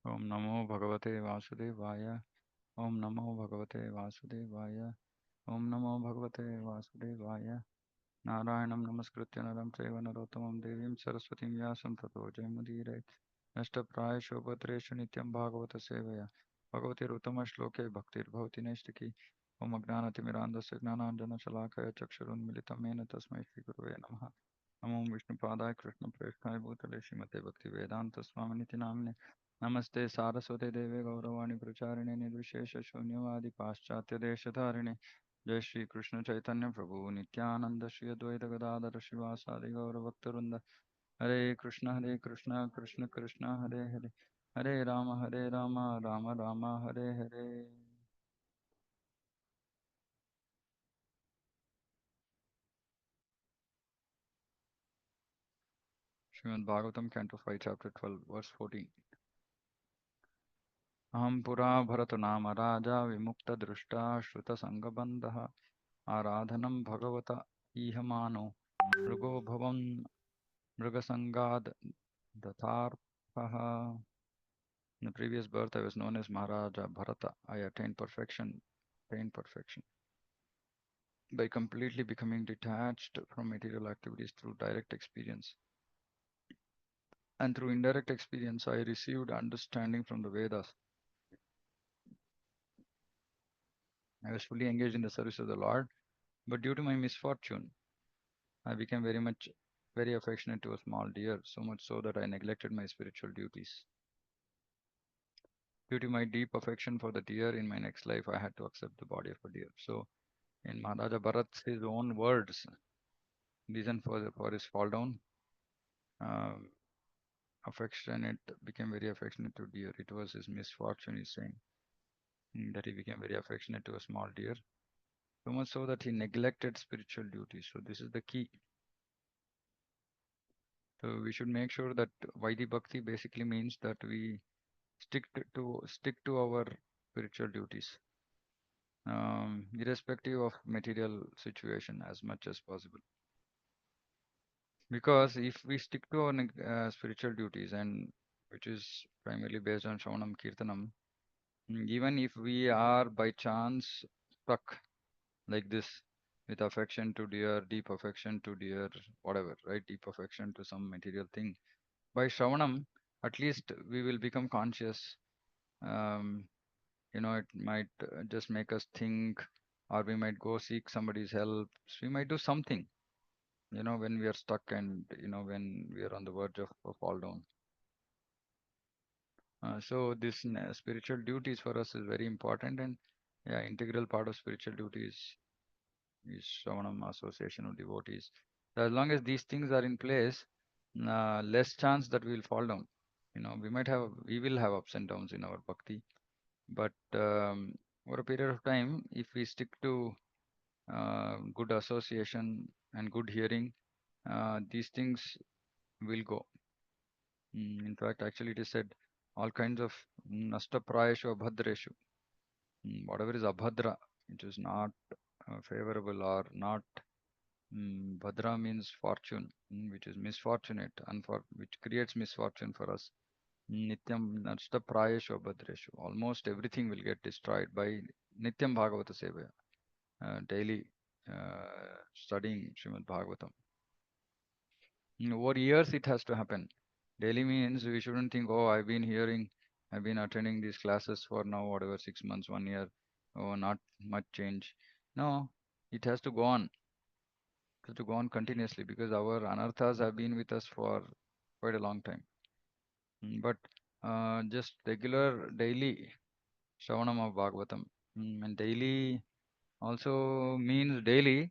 ओम नमो भगवते वासुदेवाय। ओम नमो भगवते वासुदेवाय। ओम नमो भगवते वासुदेवाय। नारायणं नमस्कृत्य नरं चैव नरोत्तमं देवीं सरस्वतीं व्यासं ततो जयमुदीरयेत्। नष्टप्रायेषु भद्रेषु नित्यं भागवत सेवया भगवतिरुत्तमश्लोके भक्तिर्भवति नैष्टिकी। ओम अज्ञानतिमिरान्धस्य ज्ञानाञ्जनशलाकया चक्षुरुन्मिलितं येन तस्मै श्रीगुरुवे नमः। नमो विष्णुपादाय कृष्णप्रेष्ठाय भूतले श्रीमते भक्तिवेदान्तस्वामिनिति नाम्ने। नमस्ते सारस्वते देवे गौरवाणी प्रचारिणे निर्विशेषशून्यवादि पाश्चात्यदेशधारिणे। जय श्री कृष्ण चैतन्य प्रभु नित्यानंद श्री अद्वैत गदाधर शिवासादि गौरभक्तवृंद। Hare Krishna Krishna Krishna Hare Hare. Hare Rama Rama Rama Hare Hare. Srimad Bhagavatam canto 5 chapter 12 verse 14। अहं पुरा भरतनाम राजा विमुक्तदृष्टा श्रुतसङ्गबन्धः आराधनं भगवत ईहमानो मृगो भवन् मृगसङ्गाद् दतार्पः. In the previous birth, I was known as Maharaja Bharata. I attained perfection by completely becoming detached from material activities through direct experience. And through indirect experience, I received understanding from the Vedas. I was fully engaged in the service of the Lord, but due to my misfortune, I became very affectionate to a small deer, so much so that I neglected my spiritual duties. Due to my deep affection for the deer, in my next life, I had to accept the body of a deer. So, in Maharaja Bharat's his own words, reason for his fall down, um, affectionate became very affectionate to deer. It was his misfortune, he's saying, that he became very affectionate to a small deer, so much so that he neglected spiritual duties. So, this is the key. So, we should make sure that Vaidhi Bhakti basically means that we stick to our spiritual duties, irrespective of material situation as much as possible. Because if we stick to our spiritual duties, and which is primarily based on Shravanam Kirtanam, even if we are by chance stuck like this with affection to dear, deep affection to dear, whatever, right? Deep affection to some material thing. By Shravanam, at least we will become conscious. Um, it might just make us think, or we might go seek somebody's help. We might do something, when we are stuck, and when we are on the verge of a fall down. So this spiritual duties for us is very important, and yeah, integral part of spiritual duties is Shravanam, association of devotees. So as long as these things are in place, less chance that we will fall down. We will have ups and downs in our bhakti, but over a period of time, if we stick to good association and good hearing, these things will go. In fact, actually, it is said all kinds of nashtaprayeshu abhadreshu. Whatever is abhadra, which is not favorable or not. Bhadra means fortune, which is misfortunate, which creates misfortune for us. Nityam nashtaprayeshu abhadreshu. Almost everything will get destroyed by Nityam Bhagavata Sevaya, daily studying Srimad Bhagavatam. Over years, it has to happen. Daily means we shouldn't think, oh, I've been attending these classes for now, whatever, 6 months, 1 year, oh, not much change. No, it has to go on. It has to go on continuously because our anarthas have been with us for quite a long time. But just regular daily Shravanam of Bhagavatam. And daily also means daily.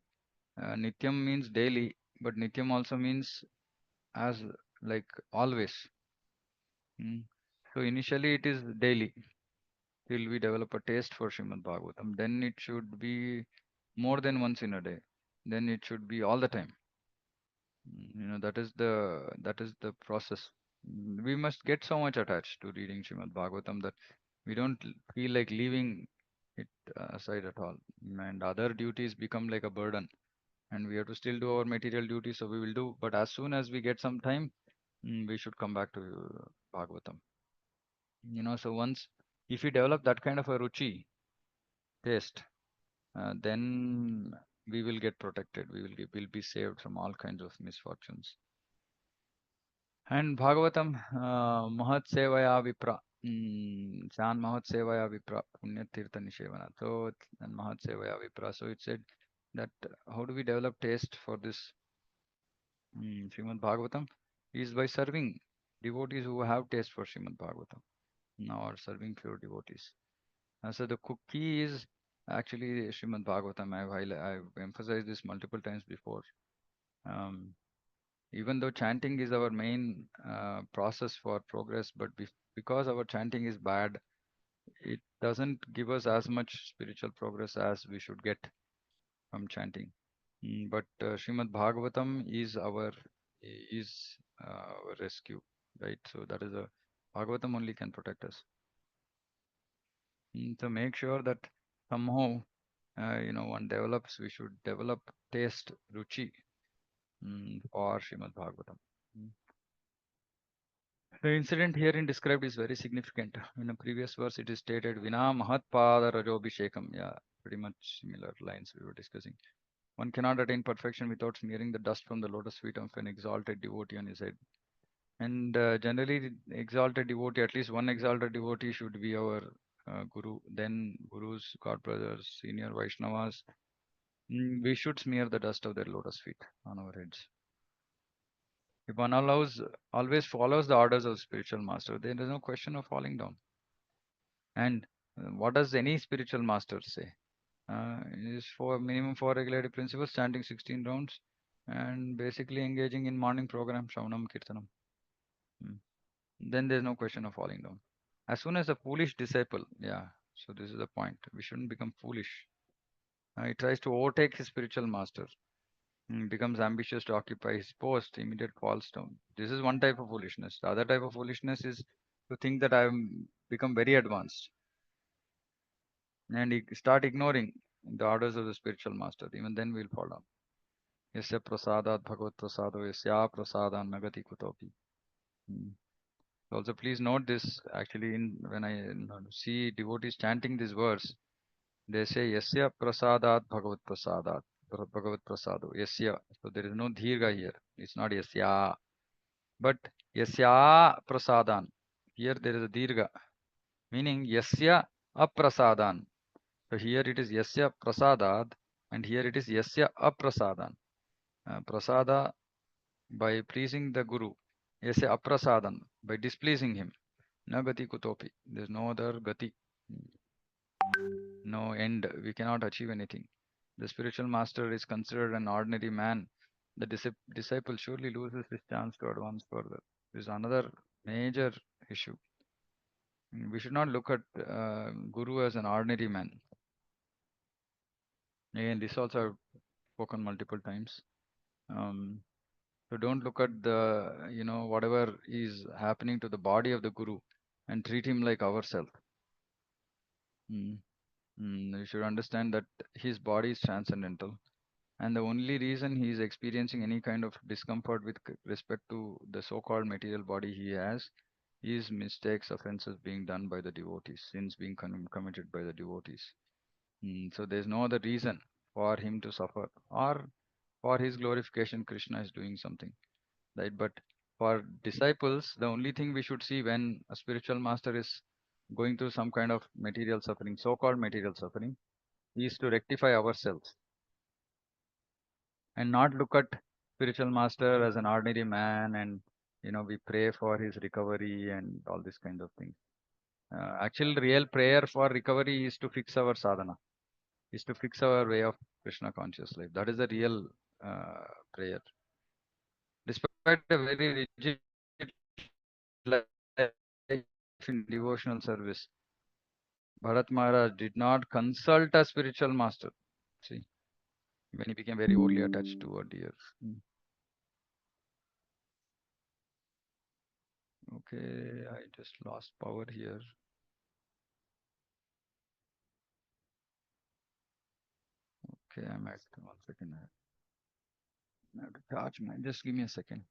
Nityam means daily, but Nityam also means as like always. Mm. So initially it is daily till we develop a taste for Srimad Bhagavatam. Then it should be more than once in a day. Then it should be all the time. That is the process. We must get so much attached to reading Srimad Bhagavatam that we don't feel like leaving it aside at all. And other duties become like a burden. And we have to still do our material duties, so we will do. But as soon as we get some time, we should come back to Bhagavatam. So once if we develop that kind of a ruchi taste, then we will get protected. Will be saved from all kinds of misfortunes. And Bhagavatam, Mahat Sevaya Vipra. San Mahat Sevaya Vipra Punya Tirtha Nishevana. So, and Mahat Sevaya Vipra. So it said that how do we develop taste for this Srimad Bhagavatam? Is by serving devotees who have taste for Srimad Bhagavatam. Now are serving pure devotees. So the cookie is actually Srimad Bhagavatam. I've emphasized this multiple times before. Um, Even though chanting is our main process for progress, but because our chanting is bad, it doesn't give us as much spiritual progress as we should get from chanting. But Srimad Bhagavatam is our rescue, right? So that is a Bhagavatam only can protect us. So make sure that somehow one develops. We should develop taste, ruchi for Srimad Bhagavatam. Mm. The incident herein described is very significant. In a previous verse, it is stated, Vina Mahatpada Rajobhishekam. Yeah, pretty much similar lines we were discussing. One cannot attain perfection without smearing the dust from the lotus feet of an exalted devotee on his head. And generally, the exalted devotee, at least one exalted devotee, should be our guru. Then gurus, god brothers, senior Vaishnavas. We should smear the dust of their lotus feet on our heads. If one always follows the orders of spiritual master, then there is no question of falling down. And what does any spiritual master say? Is for minimum four regulative principles, chanting 16 rounds, and basically engaging in morning program, Shravanam Kirtanam. Mm. Then there's no question of falling down. As soon as a foolish disciple, yeah, so this is the point. We shouldn't become foolish. He tries to overtake his spiritual master, becomes ambitious to occupy his post, immediate falls down. This is one type of foolishness. The other type of foolishness is to think that I've become very advanced and start ignoring the orders of the spiritual master. Even then we'll fall down. Yasya prasadat bhagavat prasado yasya prasadan nagati kutopi. Hmm. Also, please note this. Actually, when I see devotees chanting this verse, they say Yasya prasadat bhagavat prasadat bhagavat prasado Yasya. So there is no dheerga here. It's not Yasya, but Yasya prasadan. Here there is a dirgha, meaning Yasya aprasadan. So here it is Yasya prasadat, and here it is Yasya aprasadan. Prasada by pleasing the Guru. Yasya aprasadan by displeasing him. Na gati kutopi. There's no other gati, no end. We cannot achieve anything. The spiritual master is considered an ordinary man. The disciple surely loses his chance to advance further. This is another major issue. We should not look at Guru as an ordinary man. Again, this also I've spoken multiple times. Um, so don't look at whatever is happening to the body of the Guru and treat him like ourselves. Mm. You should understand that his body is transcendental, and the only reason he is experiencing any kind of discomfort with respect to the so-called material body he has is mistakes, offenses being done by the devotees, sins being committed by the devotees. So there's no other reason for him to suffer, or for his glorification, Krishna is doing something, right? But for disciples, the only thing we should see when a spiritual master is going through some kind of material suffering, so-called material suffering, is to rectify ourselves and not look at spiritual master as an ordinary man and we pray for his recovery and all this kind of thing. Actual real prayer for recovery is to fix our sadhana, is to fix our way of Krishna conscious life. That is the real prayer. Despite a very rigid life in devotional service, Bharat Maharaj did not consult a spiritual master. See, when he became very overly attached to a deer. Okay, I just lost power here. Okay, I'm at 1 second. I have to charge my. Just give me a second.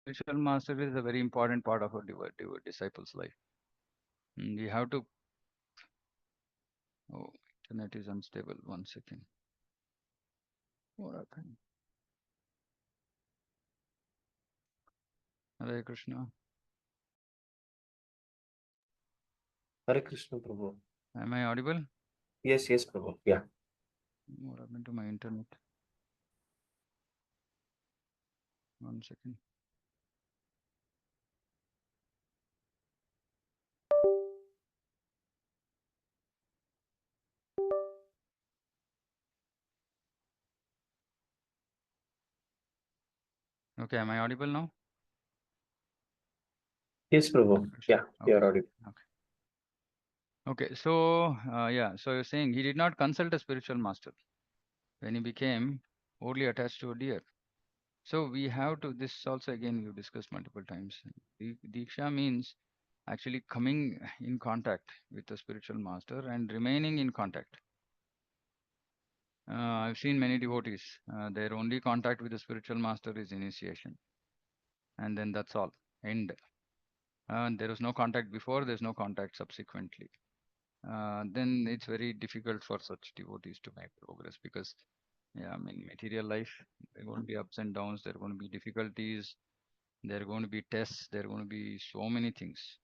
Spiritual master is a very important part of a disciple's life. We have to. Oh, internet is unstable. 1 second. What happened? Hare Krishna. Hare Krishna, Prabhu. Am I audible? Yes, yes, Prabhu. Yeah. What happened to my internet? 1 second. Okay, am I audible now? Yes, Hare Prabhu. Krishna. Yeah, you're Okay. audible. Okay. Okay. So, yeah. So you're saying he did not consult a spiritual master when he became only attached to a deer. So we have to. This also again we've discussed multiple times. Diksha means actually coming in contact with the spiritual master and remaining in contact. I've seen many devotees. Their only contact with the spiritual master is initiation, and then that's all. End. There is no contact before. There's no contact subsequently. Then it's very difficult for such devotees to make progress because, yeah, I mean, material life, there are going to be ups and downs, there are going to be difficulties, there are going to be tests, there are going to be so many things.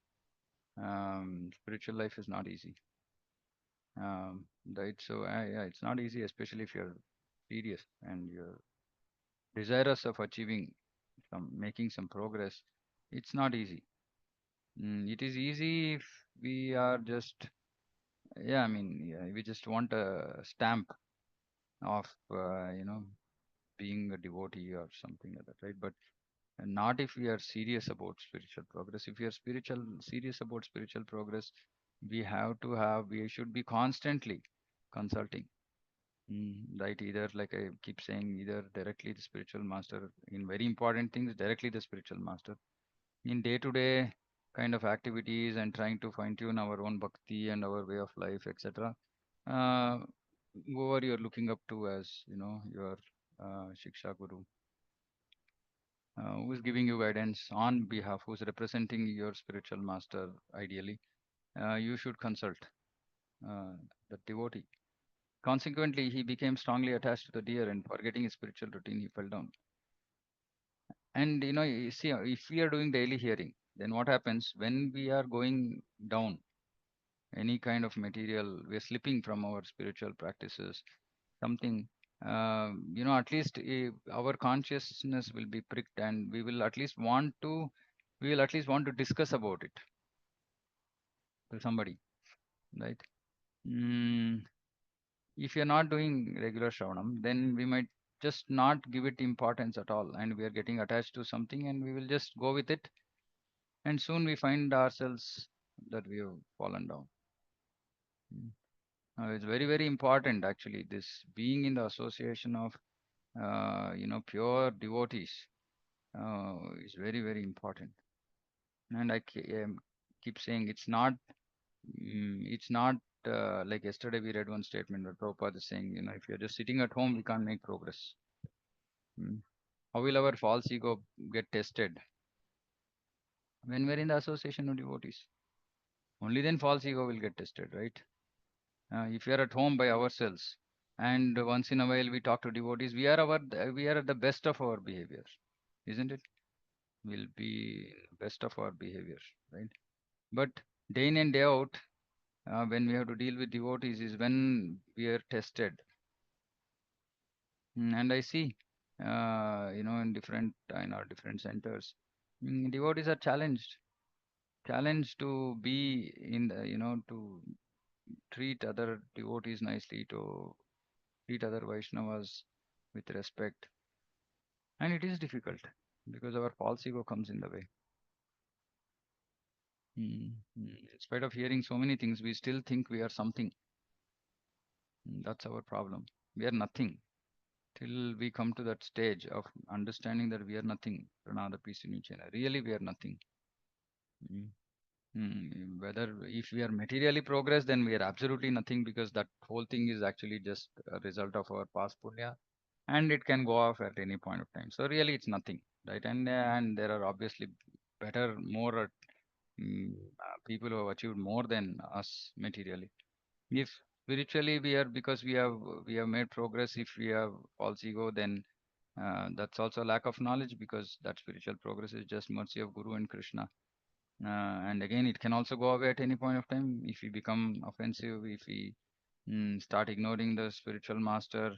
Spiritual life is not easy. Right? So, yeah, it's not easy, especially if you're serious and you're desirous of achieving making some progress. It's not easy. It is easy if we are just, yeah, I mean, yeah, we just want a stamp of being a devotee or something like that, right? But not if we are serious about spiritual progress. If we are spiritual serious about spiritual progress, we should be constantly consulting. Right, either like I keep saying, either directly the spiritual master in very important things, directly the spiritual master in day-to-day kind of activities and trying to fine-tune our own bhakti and our way of life, etc. uh, whoever you're looking up to as your shiksha guru, who is giving you guidance on behalf, who's representing your spiritual master ideally, you should consult uh, the devotee. Consequently, he became strongly attached to the deer and forgetting his spiritual routine, he fell down. And you see, if we are doing daily hearing, then what happens when we are going down any kind of material, we are slipping from our spiritual practices, something, at least our consciousness will be pricked and we will at least want to discuss about it to somebody, right? mm, if you're not doing regular shravanam, then we might just not give it importance at all and we are getting attached to something and we will just go with it, and soon we find ourselves that we have fallen down. Mm. It's very, very important actually, this being in the association of pure devotees is very, very important. And keep saying it's not like yesterday we read one statement where Prabhupada is saying, if you're just sitting at home, we can't make progress. Mm. How will our false ego get tested? When we're in the association of devotees. Only then false ego will get tested, right? If we are at home by ourselves and once in a while we talk to devotees, we are at the best of our behavior, isn't it? Will be best of our behavior, right? But day in and day out, when we have to deal with devotees, is when we are tested. And I see, in different centers, devotees are challenged to be in the, to treat other devotees nicely, to treat other Vaishnavas with respect. And it is difficult because our false ego comes in the way. In spite of hearing so many things, we still think we are something. That's our problem. We are nothing till we come to that stage of understanding that we are nothing. Pranada Pisunichena. Really, we are nothing. Mm. Whether if we are materially progressed, then we are absolutely nothing because that whole thing is actually just a result of our past punya and it can go off at any point of time. So really, it's nothing. right? And there are obviously better, more people who have achieved more than us materially. If spiritually we are, because we have made progress, if we have false ego, then that's also lack of knowledge, because that spiritual progress is just mercy of Guru and Krishna. And again, it can also go away at any point of time if we become offensive, if we start ignoring the spiritual master,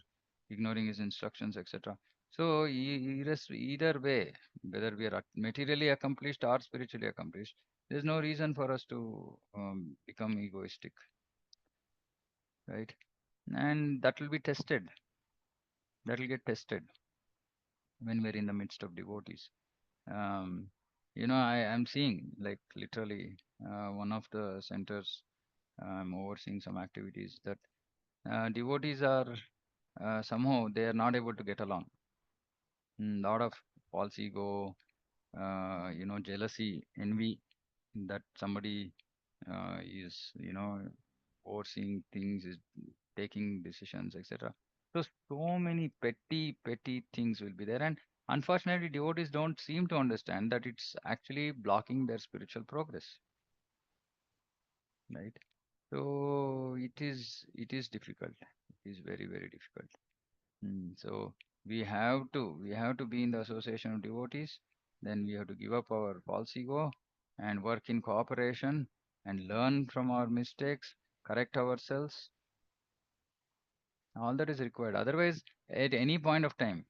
ignoring his instructions, etc. So, either way, whether we are materially accomplished or spiritually accomplished, there's no reason for us to become egoistic, right? And that will be tested. That will get tested when we're in the midst of devotees. Um, I am seeing, like, literally, one of the centers, I'm overseeing some activities that devotees are somehow they are not able to get along. Lot of false ego, jealousy, envy, that somebody is, overseeing things, is taking decisions, etc. So many petty things will be there, and unfortunately, devotees don't seem to understand that it's actually blocking their spiritual progress, right? So it is difficult. It is very, very difficult. So we have to be in the association of devotees. Then we have to give up our false ego and work in cooperation and learn from our mistakes, correct ourselves. All that is required. Otherwise, at any point of time,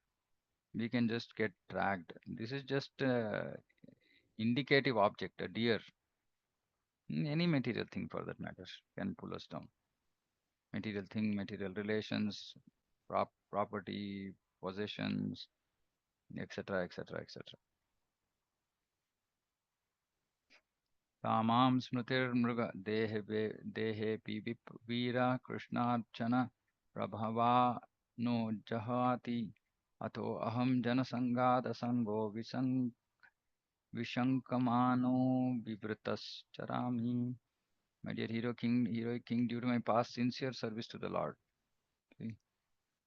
we can just get dragged. This is just indicative object, a deer, any material thing for that matter, can pull us down. Material thing, material relations, property, possessions, etc., etc., etc. तामां स्मृतिर्मृग देहेऽपि Veera कृष्णार्चन प्रभवा no जहाति अतो अहं जनसंगादसंगो विशङ्कमानो विवृतश्चरामि. My dear hero king, heroic king, due to my past sincere service to the Lord. See,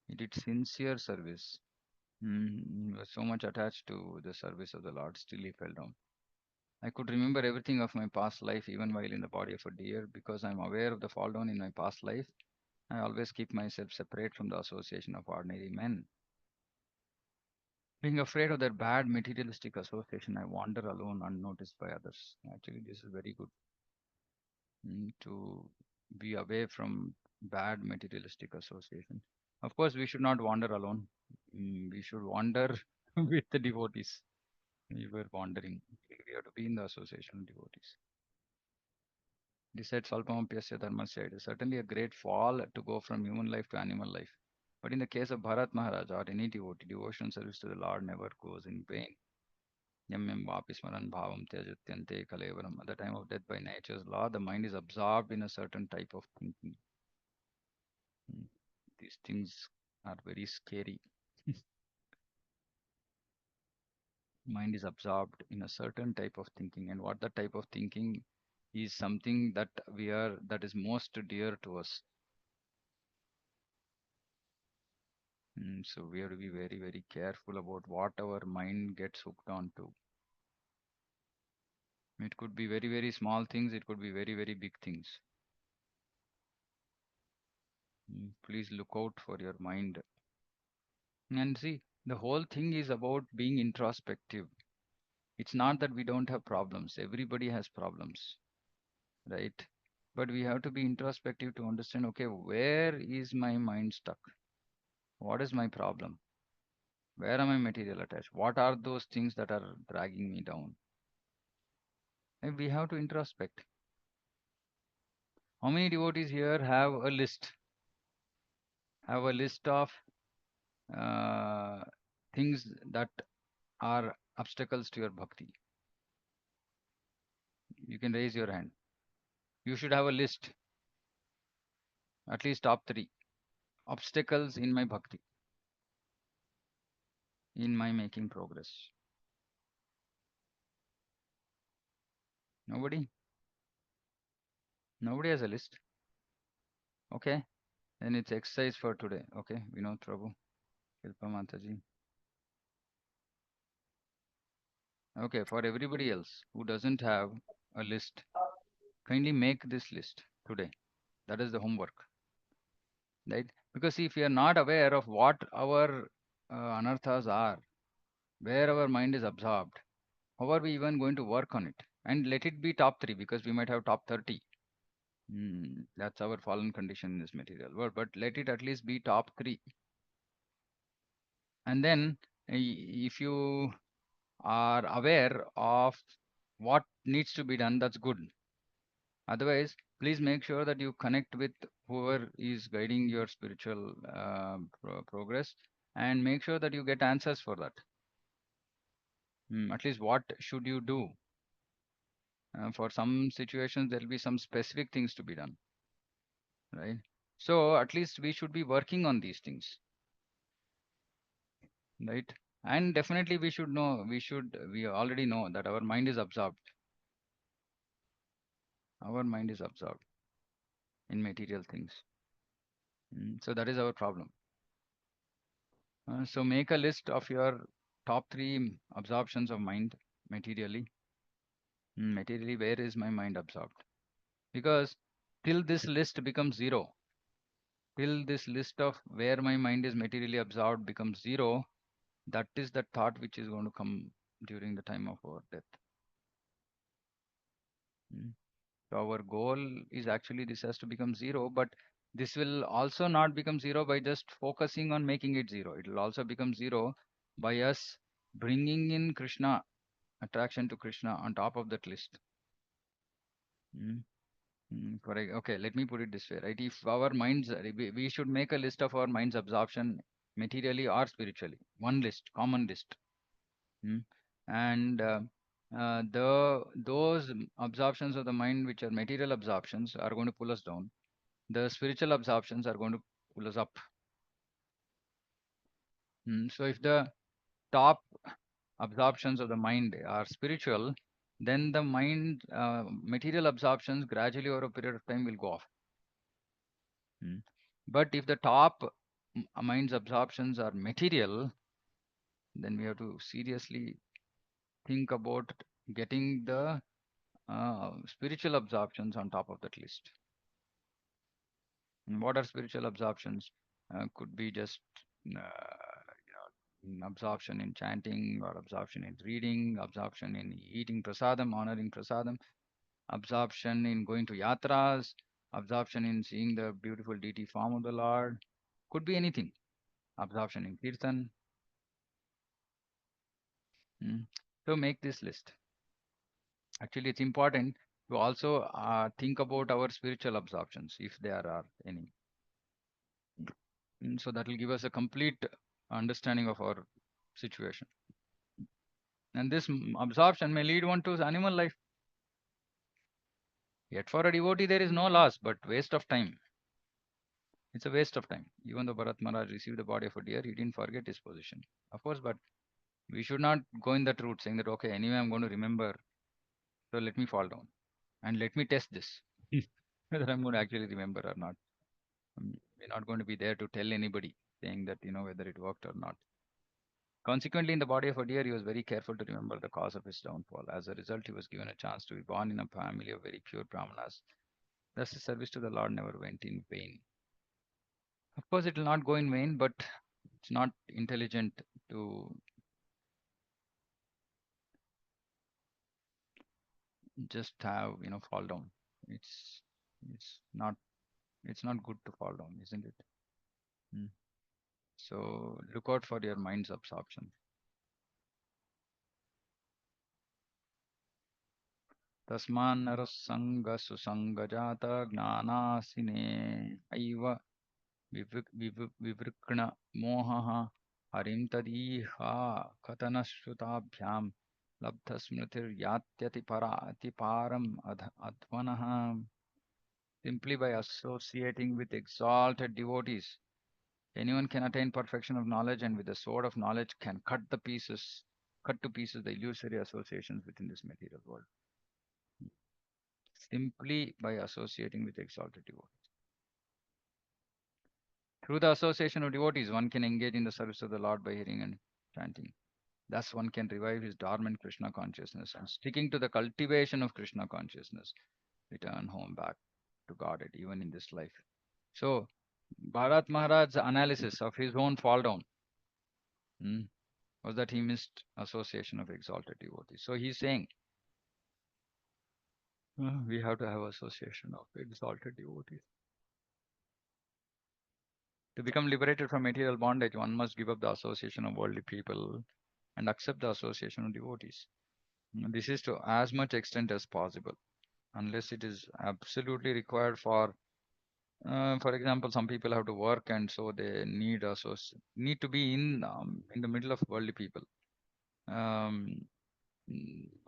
he did sincere service. He was so much attached to the service of the Lord, still he fell down. I could remember everything of my past life even while in the body of a deer, because I am aware of the fall down in my past life. I always keep myself separate from the association of ordinary men. Being afraid of their bad materialistic association, I wander alone unnoticed by others. Actually, this is very good, to be away from bad materialistic association. Of course, we should not wander alone. We should wander with the devotees. We were wandering. We have to be in the association of devotees. He said, Salpamapyasya dharmasya. It is certainly a great fall to go from human life to animal life. But in the case of Bharat Maharaja or any devotee, devotional service to the Lord never goes in vain. Yam yam vapismaran bhavam tyajatyante kalevaram. At the time of death, by nature's law, the mind is absorbed in a certain type of thinking. Mm. These things are very scary. Mind is absorbed in a certain type of thinking, and what that type of thinking is something that is most dear to us. So we have to be very, very careful about what our mind gets hooked on to. It could be very, very small things. It could be very, very big things. Please look out for your mind. And see, the whole thing is about being introspective. It's not that we don't have problems. Everybody has problems, right? But we have to be introspective to understand, okay, where is my mind stuck? What is my problem? Where am I material attached? What are those things that are dragging me down? And we have to introspect. How many devotees here have a list of uh, things that are obstacles to your bhakti? You can raise your hand. You should have a list, at least top three obstacles in my bhakti, in my making progress. Nobody? Nobody has a list. Okay, then it's exercise for today. Okay, Vinod Prabhu, Kilpa Mataji. Okay, for everybody else who doesn't have a list, kindly make this list today. That is the homework, right? Because if we are not aware of what our anarthas are, where our mind is absorbed, how are we even going to work on it? And let it be top three because we might have top 30. That's our fallen condition in this material world. But let it at least be top three. And then, if you are aware of what needs to be done, that's good. Otherwise, please make sure that you connect with whoever is guiding your spiritual progress and make sure that you get answers for that. At least what should you do? For some situations, there will be some specific things to be done, right? So at least we should be working on these things, right? And definitely we already know that our mind is absorbed. Our mind is absorbed in material things. So that is our problem. So make a list of your top three absorptions of mind materially. Materially, where is my mind absorbed? Because till this list becomes zero, till this list of where my mind is materially absorbed becomes zero, that is the thought which is going to come during the time of our death. Mm. So our goal is actually this has to become zero, but this will also not become zero by just focusing on making it zero. It will also become zero by us bringing in Krishna, attraction to Krishna on top of that list. Mm. Correct. Okay, let me put it this way, right? If our minds, we should make a list of our mind's absorption materially or spiritually. One list, common list. Mm. And those absorptions of the mind, which are material absorptions, are going to pull us down. The spiritual absorptions are going to pull us up. So if the top absorptions of the mind are spiritual, then the mind material absorptions gradually over a period of time will go off. Mm. But if the top mind's absorptions are material, then we have to seriously think about getting the spiritual absorptions on top of that list. And what are spiritual absorptions? Could be just absorption in chanting, or absorption in reading, absorption in eating prasadam, honoring prasadam, absorption in going to yatras, absorption in seeing the beautiful deity form of the Lord. Could be anything. Absorption in kirtan. Mm. So make this list. Actually, it's important to also think about our spiritual absorptions, if there are any. So that will give us a complete understanding of our situation. And this absorption may lead one to animal life. Yet for a devotee, there is no loss, but waste of time. It's a waste of time. Even though Bharat Maharaj received the body of a deer, he didn't forget his position. Of course, but we should not go in that route saying that, okay, anyway, I'm going to remember, so let me fall down and let me test this, whether I'm going to actually remember or not. We're not going to be there to tell anybody saying that, whether it worked or not. Consequently, in the body of a deer, he was very careful to remember the cause of his downfall. As a result, he was given a chance to be born in a family of very pure brahmanas. Thus, his service to the Lord never went in vain. Of course, it will not go in vain, but it's not intelligent to just have, fall down. It's it's not it's not good to fall down, isn't it? Mm. So look out for your mind's absorption. Tasman narasanga susanga jata gnanasine aiva विवृक्ण मोहः हरिं तदीहा कथनश्रुताभ्यां लब्धस्मृतिर्यात्यति परातिपारम् अध्वनः. Simply by associating with exalted devotees, anyone can attain perfection of knowledge, and with the sword of knowledge can cut to pieces the illusory associations within this material world. Simply by associating with exalted devotees. Through the association of devotees, one can engage in the service of the Lord by hearing and chanting. Thus, one can revive his dormant Krishna consciousness and sticking to the cultivation of Krishna consciousness, return home back to Godhead even in this life. So, Bharat Maharaj's analysis of his own fall down hmm, was that he missed association of exalted devotees. So he's saying we have to have association of exalted devotees. To become liberated from material bondage, one must give up the association of worldly people and accept the association of devotees. This is to as much extent as possible, unless it is absolutely required for example, some people have to work and so they need to be in the middle of worldly people. Um,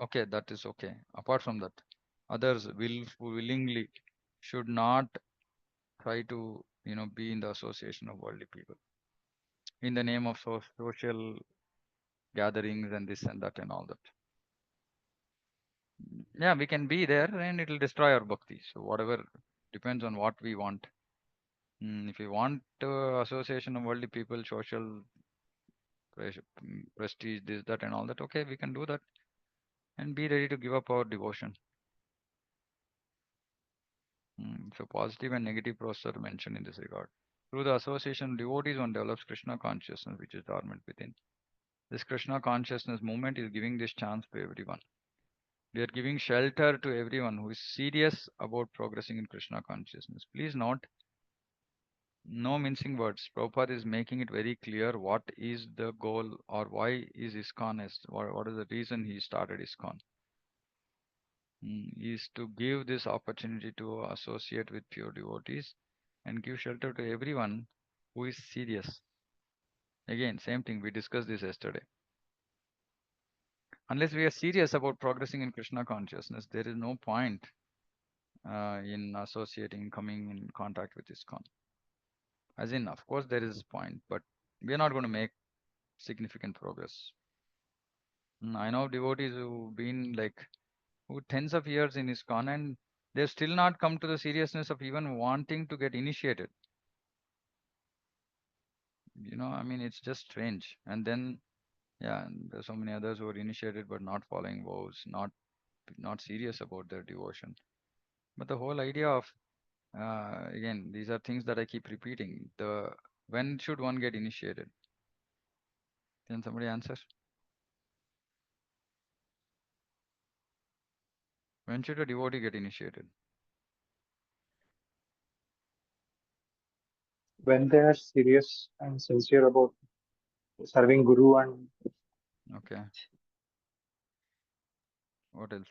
okay, that is okay. Apart from that, others willingly should not try to be in the association of worldly people in the name of social gatherings and this and that and all that. Yeah, we can be there and it will destroy our bhakti. So whatever depends on what we want. If you want association of worldly people, social prestige, this, that, and all that, okay, we can do that and be ready to give up our devotion. So positive and negative process are mentioned in this regard. Through the association of devotees, one develops Krishna consciousness, which is dormant within. This Krishna consciousness movement is giving this chance to everyone. We are giving shelter to everyone who is serious about progressing in Krishna consciousness. Please note, no mincing words. Prabhupada is making it very clear what is the goal or why is ISKCON, what is the reason he started ISKCON. Is to give this opportunity to associate with pure devotees and give shelter to everyone who is serious. Again, same thing, we discussed this yesterday. Unless we are serious about progressing in Krishna consciousness, there is no point in associating, coming in contact with ISKCON. As in, of course, there is a point, but we are not going to make significant progress. I know devotees who've been like who tens of years in ISKCON and they've still not come to the seriousness of even wanting to get initiated. I mean, it's just strange. And then, yeah, and there's so many others who are initiated but not following vows, not serious about their devotion. But the whole idea of again, these are things that I keep repeating. The when should one get initiated? Can somebody answer? When should a devotee get initiated? when they are serious and sincere about serving Guru and Okay. What else?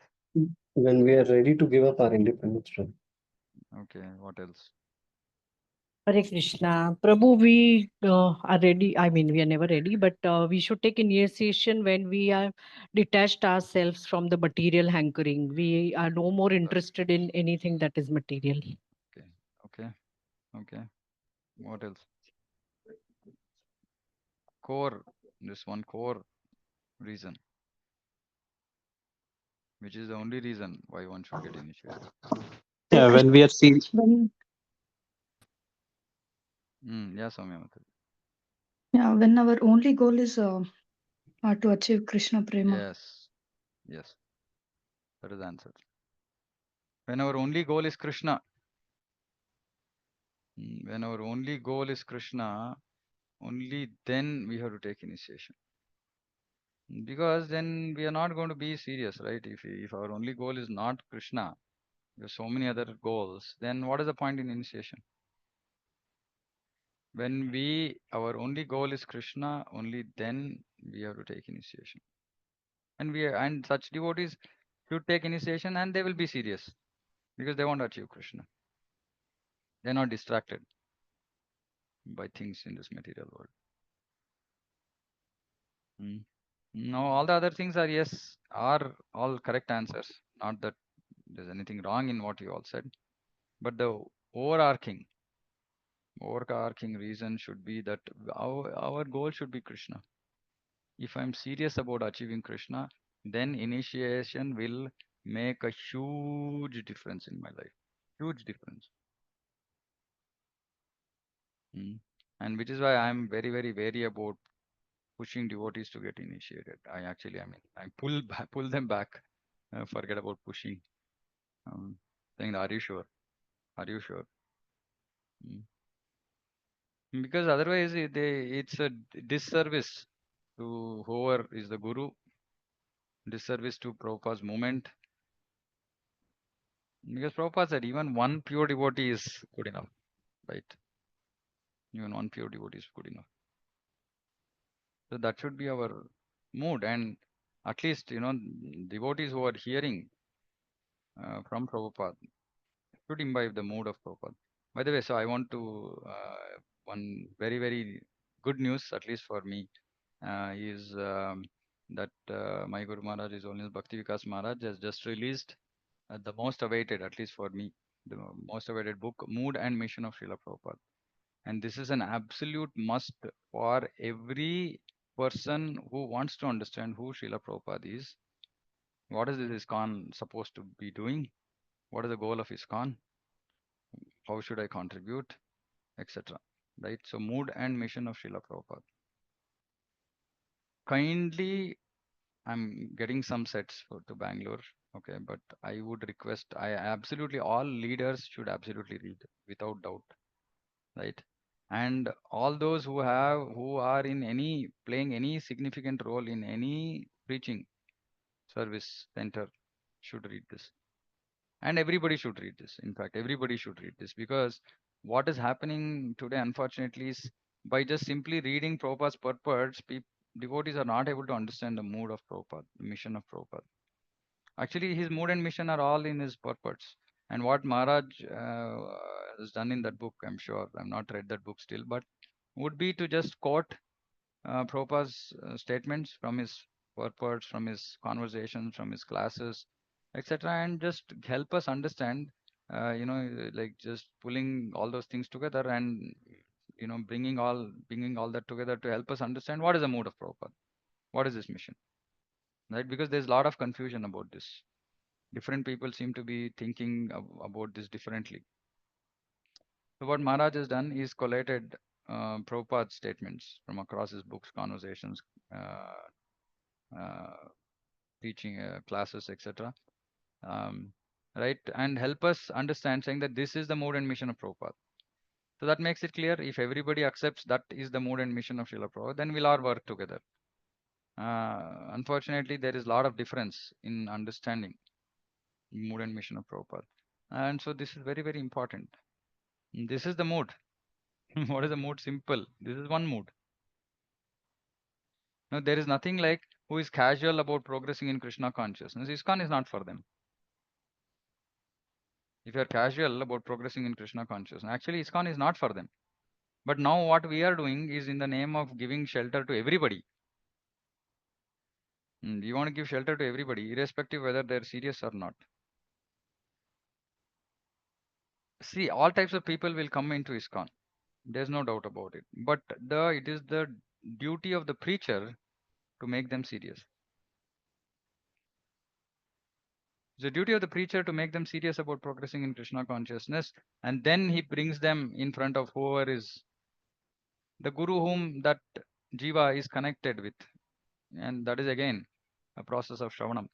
When we are ready to give up our independence, Prabhu. Okay. What else? Hare Krishna. Prabhu, we are ready. I mean, we are never ready, but we should take initiation when we are detached ourselves from the material hankering. We are no more That's interested in anything that is material. okay. Okay. Okay. What else? Core. This one core reason, which is the only reason why one should get initiated. yeah, Hare when Krishna. we are serious. When, Yeah, Soumya Mataji. yeah, when our only goal is to achieve Krishna Prema. Yes. Yes. That is the answer. When our only goal is Krishna, when our only goal is Krishna, only then we have to take initiation. Because then we are not going to be serious, right? If our only goal is not Krishna, there's so many other goals, then what is the point in initiation? When our only goal is Krishna, only then we have to take initiation. And such devotees should take initiation and they will be serious because they want to achieve Krishna. They're not distracted by things in this material world. Mm. No, all the other things are yes, are all correct answers. Not that there's anything wrong in what you all said, but the overarching, overarching reason should be that our goal should be Krishna. If I'm serious about achieving Krishna, then initiation will make a huge difference in my life. Huge difference. Mm. And which is why I'm very, very wary about pushing devotees to get initiated. I pull them back. Forget about pushing. Um, saying, are you sure? Are you sure? Mm. Because otherwise, it's a disservice to whoever is the guru, disservice to Prabhupada's movement. Because Prabhupada said even one pure devotee is good enough, right? Even one pure devotee is good enough. So that should be our mood. And at least, devotees who are hearing from Prabhupada should imbibe the mood of Prabhupada. By the way, so I want to, one very, very good news, at least for me, is that my Guru Maharaj, His Holiness Bhakti Vikas Maharaj, has just released the most awaited, at least for me, the most awaited book, Mood and Mission of Srila Prabhupada. And this is an absolute must for every person who wants to understand who Srila Prabhupada is. What is this ISKCON supposed to be doing? What is the goal of ISKCON? How should I contribute? Etc. Right? So, Mood and Mission of Srila Prabhupada. Kindly, I'm getting some sets to Bangalore. Okay, but I would request, I absolutely, all leaders should absolutely read without doubt. Right? And all those who are in any playing any significant role in any preaching service center should read this. And everybody should read this. In fact, everybody should read this, because what is happening today, unfortunately, is by just simply reading Prabhupada's purports, devotees are not able to understand the mood of Prabhupada, the mission of Prabhupada. Actually, his mood and mission are all in his purports. And what Maharaj has done in that book, I'm sure, I've not read that book still, but would be to just quote Prabhupada's statements from his purports, from his conversations, from his classes, etc., and just help us understand, like just pulling all those things together and bringing all that together to help us understand what is the mood of Prabhupada, what is his mission, right? Because there's a lot of confusion about this. Different people seem to be thinking about this differently. So what Maharaj has done is collated Prabhupada's statements from across his books, conversations, uh, uh, teaching classes, etc. Um, right, and help us understand, saying that this is the mode and mission of Prabhupada. So that makes it clear. If everybody accepts that is the mode and mission of Srila Prabhupada, then we'll all work together. Unfortunately, there is a lot of difference in understanding mood and mission of Prabhupada. And so this is very, very important. This is the mood. What is the mood? Simple. This is one mood. Now, there is nothing like who is casual about progressing in Krishna consciousness. ISKCON is not for them. If you are casual about progressing in Krishna consciousness, actually ISKCON is not for them. But now what we are doing is in the name of giving shelter to everybody. We want to give shelter to everybody, irrespective whether they're serious or not. See, all types of people will come into ISKCON. There's no doubt about it. But it is the duty of the preacher to make them serious. It's the duty of the preacher to make them serious about progressing in Krishna consciousness, and then he brings them in front of whoever is the guru whom that jiva is connected with, and that is again a process of Shravanam.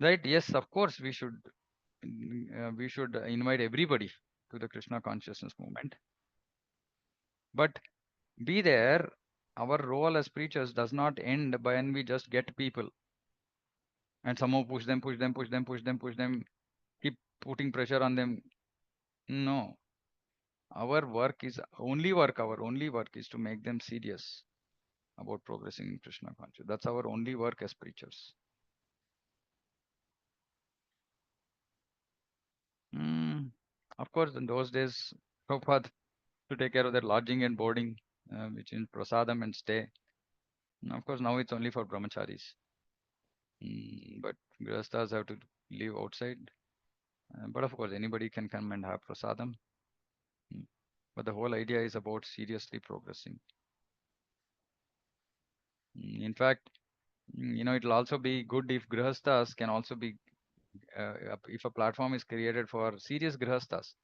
Right? Yes, of course we should invite everybody to the Krishna consciousness movement. But be there. Our role as preachers does not end when we just get people and somehow push them, push them, push them, push them, push them, keep putting pressure on them. No. Our work is our only work is to make them serious about progressing in Krishna consciousness. That's our only work as preachers. Of course, in those days, Prabhupada to take care of their lodging and boarding, which is prasadam and stay. And of course, now it's only for brahmacharis. But grihasthas have to live outside. But of course, anybody can come and have prasadam. But the whole idea is about seriously progressing. In fact, it'll also be good if grihasthas can also be, if a platform is created for serious grihasthas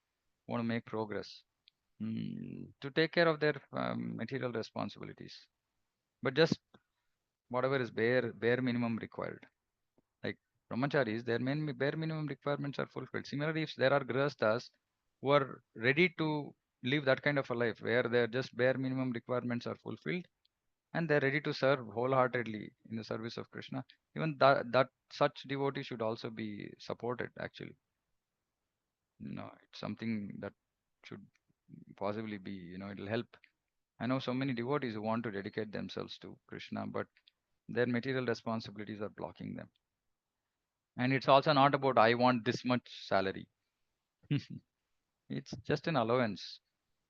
who want to make progress. to take care of their material responsibilities, but just whatever is bare minimum required. Like brahmacharis, their bare minimum requirements are fulfilled. Similarly, if there are grihasthas who are ready to live that kind of a life where their just bare minimum requirements are fulfilled and they're ready to serve wholeheartedly in the service of Krishna, even that such devotee should also be supported. Actually, it's something that should possibly be. It'll help. I know so many devotees who want to dedicate themselves to Krishna, but their material responsibilities are blocking them. And it's also not about I want this much salary. It's just an allowance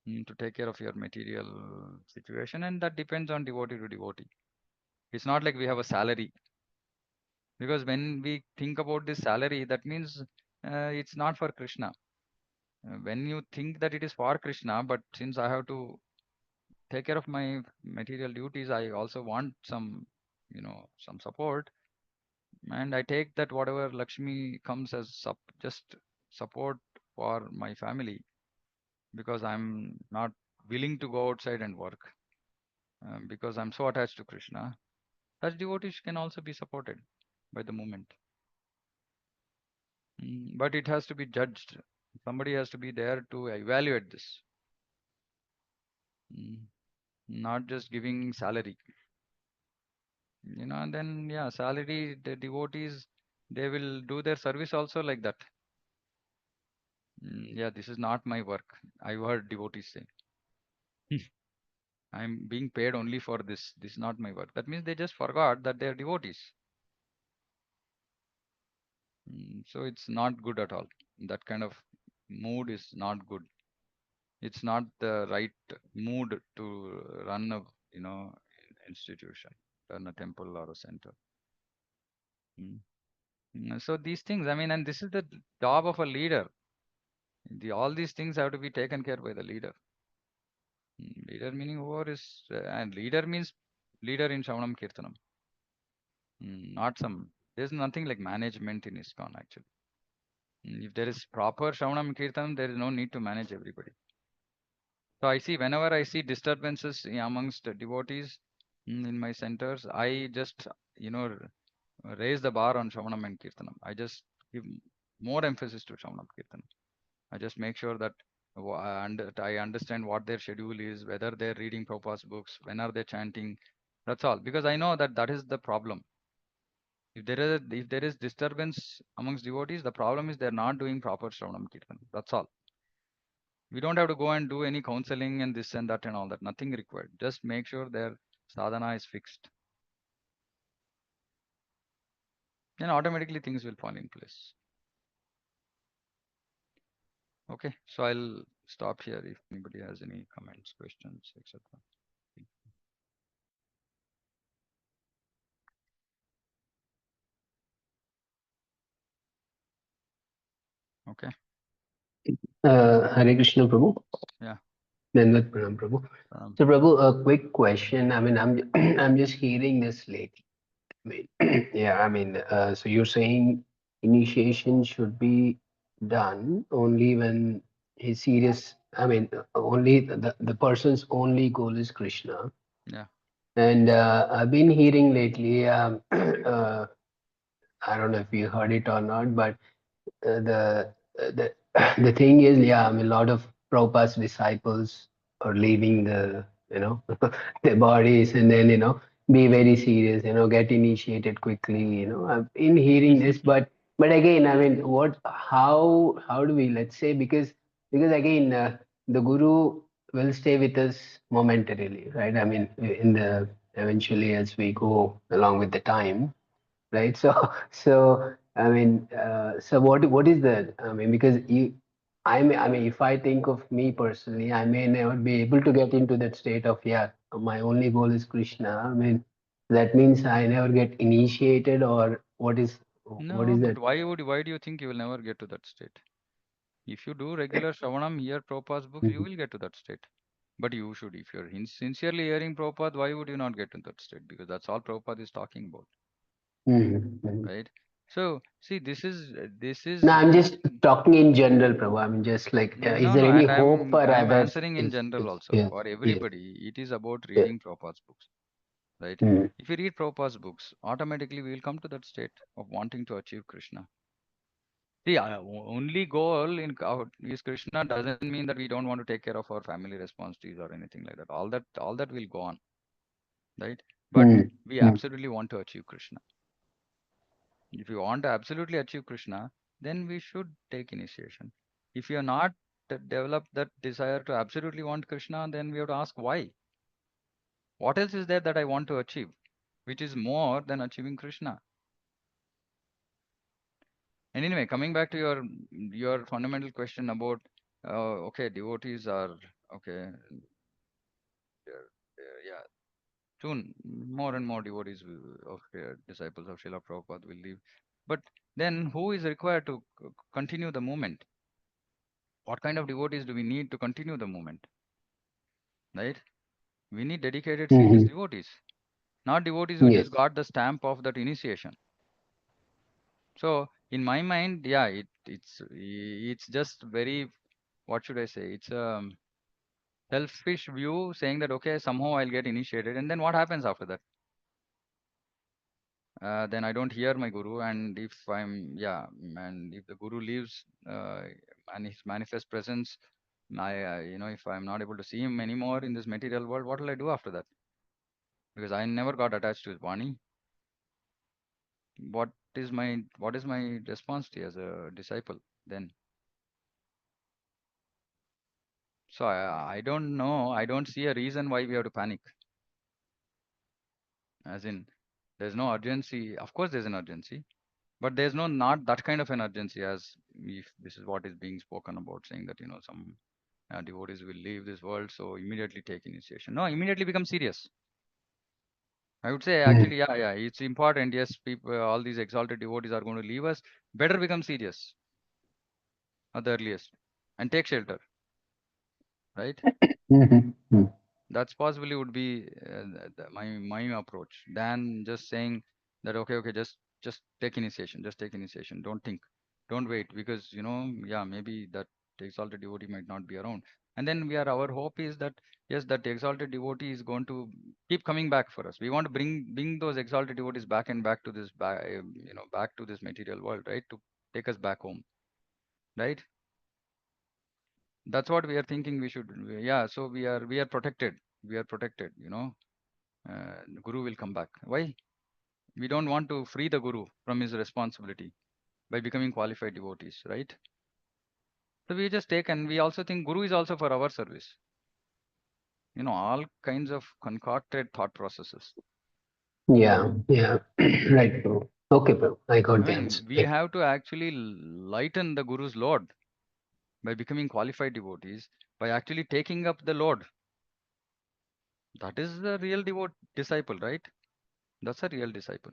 to take care of your material situation, and that depends on devotee to devotee. It's not like we have a salary, because when we think about this salary, that means it's not for Krishna. When you think that it is for Krishna, but since I have to take care of my material duties, I also want some support, and I take that whatever Lakshmi comes as just support for my family, because I'm not willing to go outside and work, because I'm so attached to Krishna. Such devotees can also be supported by the movement. But it has to be judged. Somebody has to be there to evaluate this, mm, not just giving salary. And then, yeah, salary, the devotees, they will do their service also like that. Yeah, this is not my work. I've heard devotees say, I'm being paid only for this. This is not my work. That means they just forgot that they are devotees. So it's not good at all. That kind of mood is not good. It's not the right mood to run a institution, run a temple or a center. So these things, I mean, and this is the job of a leader. All these things have to be taken care by the leader. Leader meaning whoever is, and leader means leader in Shavanam Kirtanam. Not some. There's nothing like management in ISKCON actually. If there is proper Shavanam Kirtanam, there is no need to manage everybody. So I see whenever I see disturbances amongst the devotees in my centers, I just raise the bar on Shavanam and Kirtanam. I just give more emphasis to Shavanam Kirtanam. I just make sure that I understand what their schedule is, whether they're reading Prabhupada's books, when are they chanting. That's all. Because I know that is the problem. If there is disturbance amongst devotees, the problem is they're not doing proper Shravanam Kirtan. That's all. We don't have to go and do any counseling and this and that and all that. Nothing required. Just make sure their sadhana is fixed. Then automatically things will fall in place. Okay, so I'll stop here if anybody has any comments, questions, etc. Okay. Hare Krishna, Prabhu. Yeah. Dandavat Pranam, Prabhu. So, Prabhu, a quick question. I mean, I'm I'm just hearing this lately. I mean, yeah, I mean, so you're saying initiation should be done only when he's serious. I mean, only the person's only goal is Krishna. Yeah. And I've been hearing lately. I don't know if you heard it or not, but the the thing is, yeah, I mean, a lot of Prabhupada's disciples are leaving their bodies, and then be very serious, get initiated quickly. I've been hearing this, but again, I mean, how do we, let's say, because again, the Guru will stay with us momentarily, right? I mean, in the eventually as we go along with the time, right? So so I mean, so what is that? I mean, because I mean, if I think of me personally, I may never be able to get into that state of, yeah, my only goal is Krishna. I mean, that means I never get initiated, or what No, is but that? why do you think you will never get to that state? If you do regular Shravanam, hear Prabhupada's books, you will get to that state. But you should, if you're sincerely hearing Prabhupada, why would you not get to that state? Because that's all Prabhupada is talking about, Mm-hmm. right? So see, this No, is I'm just something. talking in general, Prabhu. I mean, just like, is No, there no, any and hope for I'm others? answering in general also Yes, for yes, everybody. It is about yes. reading Prabhupada's books, right? Mm, If we read Prabhupada's books, automatically we will come to that state of wanting to achieve Krishna. See, only goal in is Krishna doesn't mean that we don't want to take care of our family responsibilities or anything like that. All that will go on, right? But mm, we mm, absolutely want to achieve Krishna. If you want to absolutely achieve Krishna, then we should take initiation. If you are not developed that desire to absolutely want Krishna, then we have to ask why. What else is there that I want to achieve, which is more than achieving Krishna? And anyway, coming back to your fundamental question about okay, devotees are okay, yeah, soon more and more devotees of disciples of Srila Prabhupada will leave. But then who is required to continue the movement? What kind of devotees do we need to continue the movement? Right? We need dedicated, serious mhm. devotees, not devotees which has Yes. got the stamp of that initiation. So in my mind, yeah, it's just very, what should I say? It's a selfish view saying that okay, somehow I'll get initiated, and then what happens after that? Then I don't hear my guru, and if I'm yeah, and if the guru leaves and his manifest presence, if I'm not able to see him anymore in this material world, what will I do after that? Because I never got attached to his bani. What is my responsibility as a disciple then? So I don't know. I don't see a reason why we have to panic. As in, there's no urgency. Of course, there's an urgency, but there's no not that kind of an urgency as if this is what is being spoken about, saying that some devotees will leave this world, so immediately take initiation. No, immediately become serious. I would say Mm, actually, yeah, yeah, it's important. Yes, people, all these exalted devotees are going to leave us. Better become serious at the earliest and take shelter, right? mhm, mm. That's possibly would be my approach than just saying that okay, just take initiation, just take initiation. Don't think, don't wait, because yeah, maybe that exalted devotee might not be around, and then our hope is that yes, that exalted devotee is going to keep coming back for us. We want to bring those exalted devotees back and back to this back to this material world, right? To take us back home, right? That's what we are thinking. We should, yeah. So we are protected. We are protected. Guru will come back. Why? We don't want to free the Guru from his responsibility by becoming qualified devotees, right? So we just take, and we also think Guru is also for our service. All kinds of concocted thought processes. Yeah, yeah. Right, Prabhu. Okay, Prabhu. I I got the answer. mean, we Thank have to actually lighten the Guru's load by becoming qualified devotees, by actually taking up the load. That is the real disciple, right? That's a real disciple.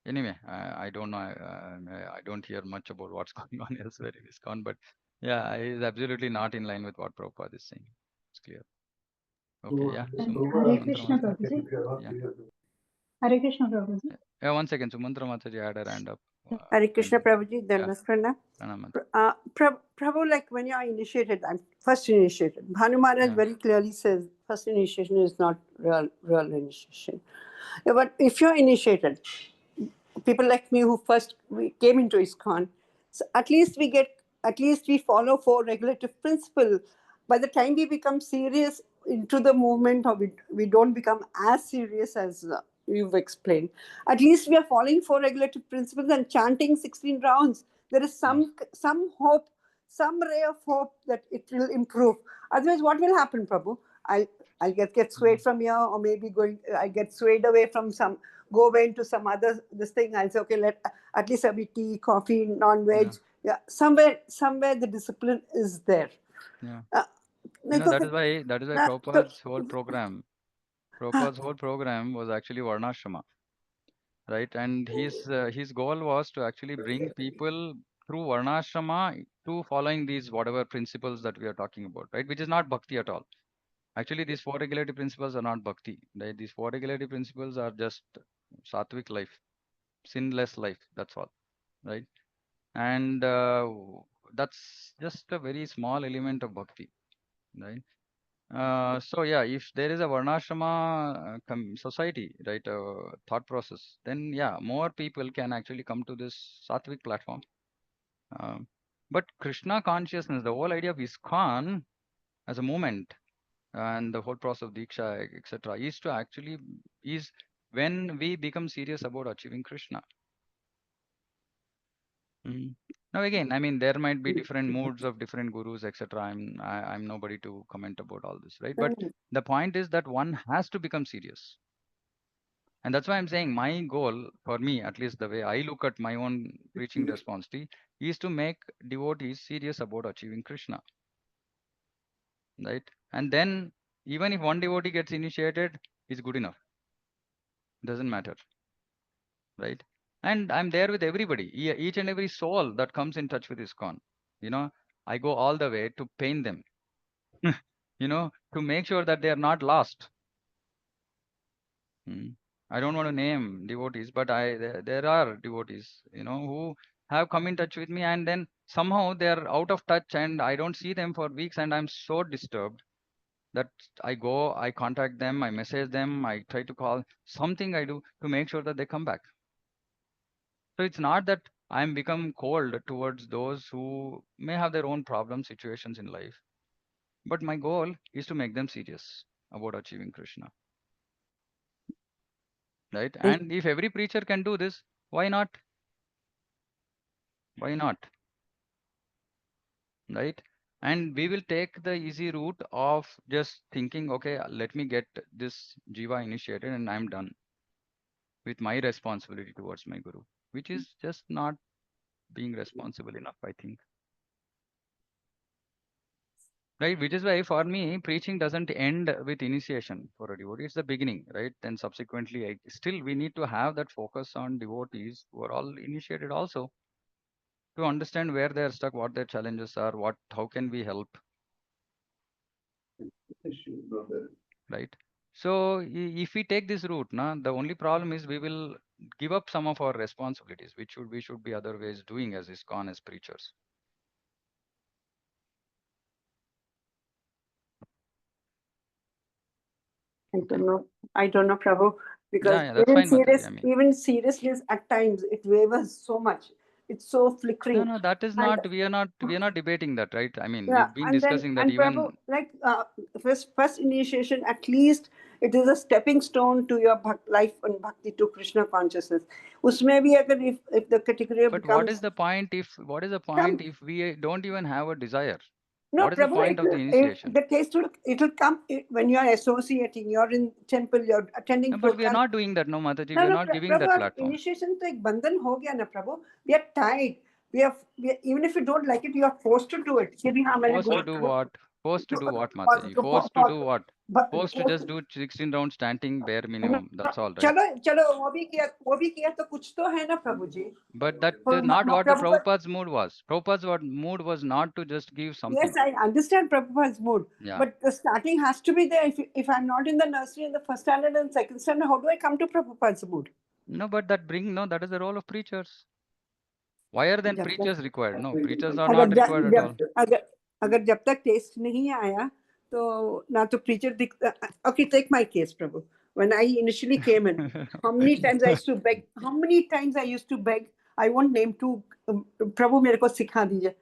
Anyway, I don't know. I don't hear much about what's going on elsewhere in ISKCON, but yeah, it's absolutely not in line with what Prabhupada is saying. It's clear. Okay, yeah. Hare Sumantra Krishna Mataji. Prabhuji. Yeah. Hare Krishna Prabhuji. Yeah, 1 second. Sumantra Mataji had her hand up. Hare Krishna Kindly. Prabhuji, Yeah, Dhanasprana. Pranam. Prabhu, like when you are initiated, I'm first initiated. Bhanu Maharaj Yeah, very clearly says first initiation is not real initiation. Yeah, but if you're initiated, people like me who first we came into ISKCON, so at least we follow four regulative principles. By the time we become serious into the movement, or we don't become as serious as you've explained, at least we are following four regulative principles and chanting 16 rounds. There is yes. some hope, some ray of hope that it will improve. Otherwise, what will happen, Prabhu? I'll get swayed from here, or maybe I get swayed away from go away into some other this thing. I'll say, okay, at least have tea, coffee, non-veg. Yeah, Yeah, somewhere the discipline is there. yeah. Uh, like, That okay, is why so, Prabhupada's whole program was actually Varnashrama, right? And his goal was to actually bring people through Varnashrama to following these whatever principles that we are talking about, right? Which is not bhakti at all. Actually, these four regulative principles are not bhakti. Right? These four regulative principles are just sattvic life, sinless life. That's all, right? And that's just a very small element of bhakti, right? So yeah, if there is a varnashrama society, right, thought process, then yeah, more people can actually come to this sattvic platform. Um, but Krishna consciousness, the whole idea of ISKCON as a movement and the whole process of Diksha, etc., is to actually is when we become serious about achieving Krishna. Mm. Now again, I mean, there might be different moods of different gurus, etc. I'm nobody to comment about all this, right? But the point is that one has to become serious, and that's why I'm saying my goal, for me at least, the way I look at my own preaching responsibility, is to make devotees serious about achieving Krishna, right? And then even if one devotee gets initiated, is good enough. Doesn't matter, right? And I'm there with everybody, each and every soul that comes in touch with ISKCON. You know, I go all the way to pain them, to make sure that they are not lost. I don't want to name devotees, but there are devotees, who have come in touch with me, and then somehow they are out of touch, and I don't see them for weeks, and I'm so disturbed that I contact them, I message them, I try to call, something I do to make sure that they come back. So it's not that I'm become cold towards those who may have their own problem situations in life, but my goal is to make them serious about achieving Krishna, right? And if every preacher can do this, why not? Why not? Right? And we will take the easy route of just thinking, okay, let me get this Jiva initiated and I'm done with my responsibility towards my Guru, which is just not being responsible enough, I think. Right? Which is why for me, preaching doesn't end with initiation for a devotee. It's the beginning, right? Then subsequently, still we need to have that focus on devotees who are all initiated also, to understand where they're stuck, what their challenges are, how can we help, right? So if we take this route, the only problem is we will give up some of our responsibilities, which we should be other ways doing as ISKCON, as preachers. I don't know, Prabhu, because Yeah, that's fine, Mataji. I mean, even seriousness at times it wavers so much. It's so flickering. no, that is And not. We are not debating that, right? I mean, yeah, we've been and then discussing that and Prabhu, even. like first initiation, at least it is a stepping stone to your life and bhakti to Krishna consciousness. Usme bhi agar if the category But what becomes is the point some if we don't even have a desire? no, What is the Prabhu, point of the initiation? the taste will it'll come when you are associating. You're in temple. You're attending No, but we are programs. not doing that, no, Mataji. No, We are no, not giving Prabhu, that our platform. initiation to ek bandhan ho gaya na, Prabhu. We are tied. Even if you don't like it, you are forced to do it. कि भी हाँ, मैंने Forced to do what? Forced to do what, Mataji? Forced to do what? Forced to just do 16 rounds standing bare minimum. That's all, right? चलो चलो वो भी किया तो कुछ तो है ना प्रभु जी. But that is not what the Prabhupada's mood was. Prabhupada's mood was not to just give something. Yes, I understand Prabhupada's mood. Yeah. But the starting has to be there. If I'm not in the nursery in the first standard and second standard, how do I come to Prabhupada's mood? No, but that is the role of preachers. Why are then preachers required? No, preachers are not required at all. अगर जब तक test नहीं आया तो ना तो preacher दिखता. Okay, take my case, Prabhu. When I initially came in, how many times I used to beg. How many times I used to beg. I won't name two. Prabhu मेरे को सिखा दीजिए.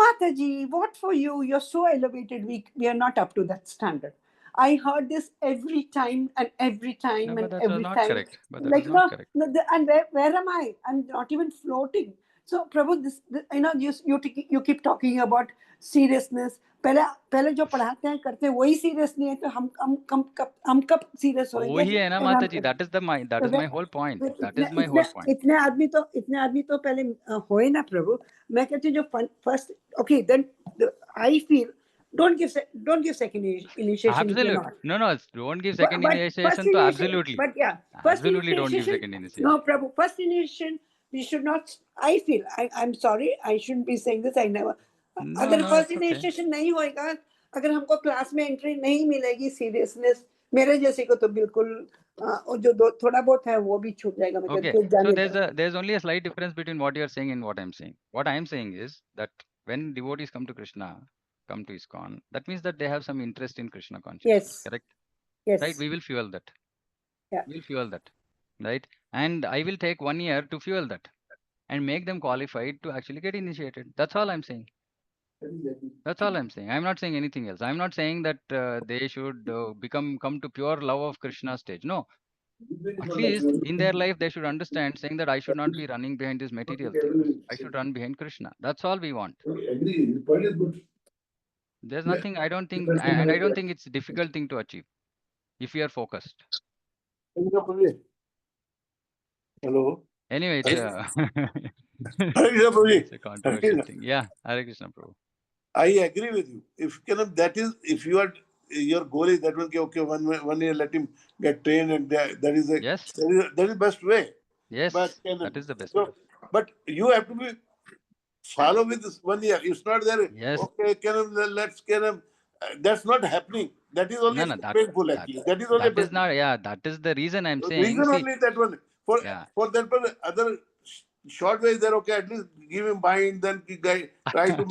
Mataji, what for you? You're so elevated. We are not up to that standard. I heard this every time and every time No, but and that was every not time. correct. But that Like is not correct. and where am I? I'm not even floating. So Prabhu, you keep talking about seriousness. पहले जो पढ़ाते हैं करते हैं वही serious नहीं है तो हम कब serious होंगे? वही है ना माताजी. That is my whole point. That is my whole point. इतने आदमी तो पहले होए ना प्रभु. मैं कहती हूँ जो first, okay, then I feel don't give second initiation if you're Absolute. not. No. Don't give second But first initiation to initiation, absolutely. but yeah, first Absolutely don't give initiation. second initiation. No, Prabhu, first initiation, we should not. I feel. I'm sorry. I shouldn't be saying this. I never. No, अगर first it's okay. initiation नहीं होएगा, अगर हमको class में entry नहीं मिलेगी, seriousness मेरे जैसे को तो बिल्कुल और जो थोड़ा बहुत है वो भी छूट जाएगा, मतलब Okay, कि so जाने there's only a slight difference between what you're saying and what I'm saying. What I'm saying is that when devotees come to Krishna, come to ISKCON, that means that they have some interest in Krishna consciousness, Yes. correct? Yes. Right? We will fuel that. Yeah. We'll fuel that, right? And I will take 1 year to fuel that and make them qualified to actually get initiated. That's all I'm saying. That's all I'm saying. I'm not saying anything else. I'm not saying that they should come to pure love of Krishna stage. No, at least in their life they should understand, saying that I should not be running behind these material things. I should run behind Krishna. That's all we want. There's nothing, I don't think, and I don't think it's a difficult thing to achieve if we are focused. Hello. Anyway, it's a, Hare Krishna, Prabhuji. it's a controversial thing. Yeah, Hare Krishna Prabhu. I agree with you. That is, if you are, your goal is that one, okay, 1 year let him get trained, and that is Yes, the best way. yes, But that is the best way. but you have to be follow with this 1 year. It's not there. Yes. Okay, let's that's not happening. That is only No, painful actually. That is only that is painful. not, yeah, that is the reason I'm saying. Reason See, only that one. For yeah. that one, other short way is there. Okay, at least give him mind, then try to